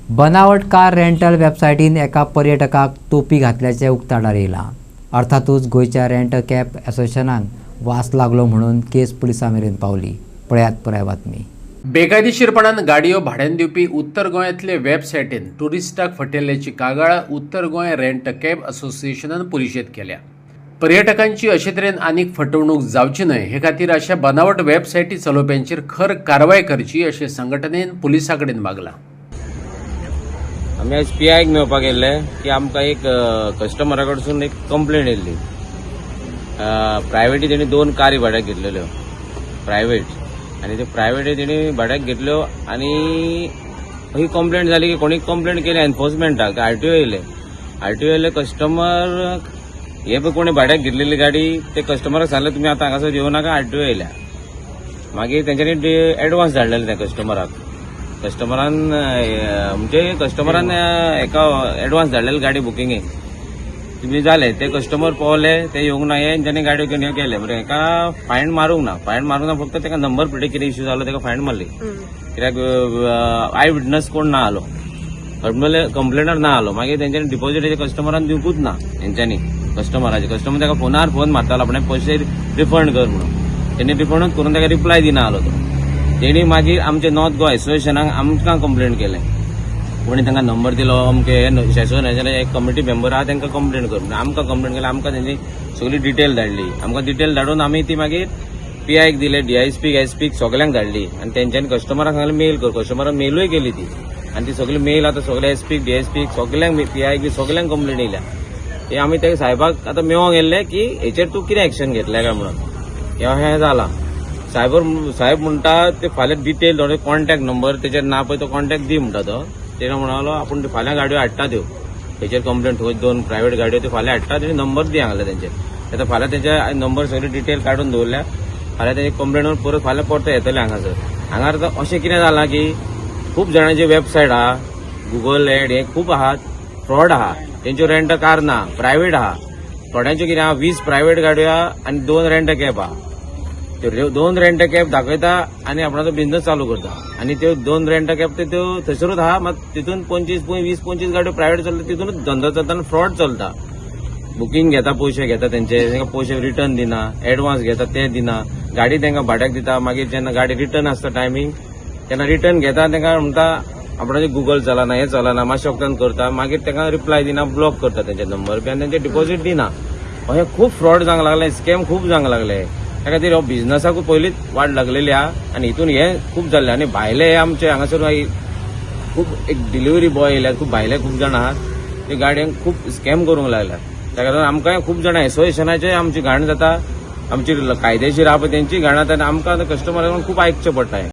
बनावट car rental वेबसायटीन एका पर्यटकाक तोपी घातल्याचे उक्ताडार येयला। अर्थातूच गोयच्या रेंट कॅब असोसिएशनाक वास लागलो म्हणून केस पुलिसां मेरेन पावली। पळयात पुराय बातमी। बेकायदेशीरपणान गाडयो भाड्यान दिवपी उत्तर गोंयांतले वेबसायटीन ट्युरिस्टाक फटयल्ल्याची कागाळ उत्तर गोंय रेंट कॅब असोसिएशनान पुलिशेंत केल्या। पर्यटकांची अशे तरेन आनीक फटवणूक जावची न्हय हे खातीर अशा बनावट वेबसायटी चलोवप्यांचेर खर कारवाय करची अशें संघटनेन पुलिसां कडेन मागलां। आम्ही आज PI मेळपाक गेल्ले की आमकां एक कस्टमरा कडसून एक कंप्लेंट येयल्ली। प्रायवेटी तेणी 2 कारी भाड्याक घेतलेल्यो प्रायवेट, आनी त्यो प्रायवेटी तेणी भाड्याक घेतल्यो आनी ही कंप्लेंट जाली की कोणी कंप्लेंट केली एनफोर्समेंटाक। RTO येयले कस्टमर हे पळय कोणी भाड्याक घेतलेली गाडी ते कस्टमराक सांगलें तुमी आतां हांगासर येवं नाका, RTO येयल्या। मागीर तेंच्यांनी एडवान्स धाडलेले त्या कस्टमरान म्हणजे कस्टमरान एका एडवान्स धाडलेले गाडी बुकिंगेक तुम्ही जाले ते कस्टमर पावले ते येवंक ना हे तांणी गाडयो घेवन केले बरें हेका फायन मारूंक ना फक्त तेका नंबर प्लेटी कितें इश्यू जालो तेका फायन मारली कित्याक आय विटनस कोण ना आलो कंप्लेनर ना आलो। मागीर तेंच्यांनी डिपॉझिट कस्टमरान दिवंकूच ना हेंच्यांनी कस्टमर तेका फोनार फोन मारतालो आपणे पयशे रिफंड कर म्हणून तेणी रिफंडूच करून तेका रिप्लाय दिना आलो तो। तेणी मागीर आमचे नॉर्थ गोवा एसोसिएशनाक आमकां कंप्लेंट केलें कोणी तांकां नंबर दिलो अमके एसोसिएशनाचे एक कमिटी मेंबर आहा तांकां कंप्लेंट करून आमकां कंप्लेंट केली। आमकां तेंची सगळी डिटेल धाडली। आमकां डिटेल धाडून आमी ती मागीर PIक दिले, DISPक SPक सगळ्यांक धाडली आनी तेंच्यांनी कस्टमराक सांगलें मेल कर। कस्टमरान मेलूय केली ती आनी ती सगळी मेल आतां सगळे SPक DISPक सगळ्यांक PIक बी सगळ्यांक कंप्लेंट येयल्या। ते आमी ते साहेबाक आतां मेळोंक गेल्ले की हेचेर तूं कितें एक्शन घेतलें काय म्हणून हें जालां। साहेब म्हणटा ते फाल्यां डिटेल कॉन्टॅक्ट नंबर तेचेर ना पळय तो कॉन्टॅक्ट दी म्हणटा तो। तेणें म्हणालो आपूण फाल्यां गाडयो हाडटा त्यो हेचेर कंप्लेंट 2 प्रायवेट गाडयो त्यो फाल्यां हाडटा तेणी नंबर दी हांगले तेंचे। आतां फाल्यां तेंचे नंबर सगळे डिटेल काडून दवरल्या फाल्यां तेंचे कंप्लेंट परत फाल्यां परत येतले हांगासर। हांगार अशें कितें जालां की खूब जाणांची वेबसायट आहा गुगल एड हे खूब आहात फ्रॉड आहा तेंच्यो रेंट कार ना प्रायवेट आहा थोड्यांच्यो कितें आहा 20 प्रायवेट गाडयो आहा आनी 2 रेंट कॅब आहा। त्यो 2 रेंट कॅब दाखयता आनी आपणाचो बिझनस चालू करता आनी त्यो 2 रेंट कॅब त्यो थंयसरूच आहा मात तितून 20-25 गाडयो प्रायवेट चलता तितूनच धंदो चलता आनी फ्रॉड चलता। बुकींग घेता पयशे घेता तेंचे तांकां पयशे रिटर्न दिना, एडवान्स घेता ते दिना, गाडी तांकां भाड्याक दिता मागीर जेन्ना गाडी रिटर्न आसता टायमींग तेन्ना रिटर्न घेता तांकां म्हणटा आपणाचें गुगल चलना हें चलना मातशें वखदान करता मागीर तांकां रिप्लाय दिना ब्लॉक करता तेंचे नंबर बी आनी तेंचे डिपॉझिट दिना। अशें खूब फ्रॉड जावंक लागले स्कॅम खूब जावंक लागले। त्या खातीर हो बिझनसाकूय पयलींच वाट लागलेली आहा आनी हितून हें खूब जाल्लें आनी भायले आमचे हांगासर खूब एक डिलिव्हरी बॉय येयल्यात खूब भायले खूब जाण आहात ते गाडयांक खूब स्कॅम करूंक लागल्यात। त्या खातीर आमकांय खूब जाणां एसोसिएशनाचे आमची घाण जाता आमची कायदेशीर आहा पळय तेंची घाण जाता आनी आमकां कस्टमरांक खूब आयकचें पडटा।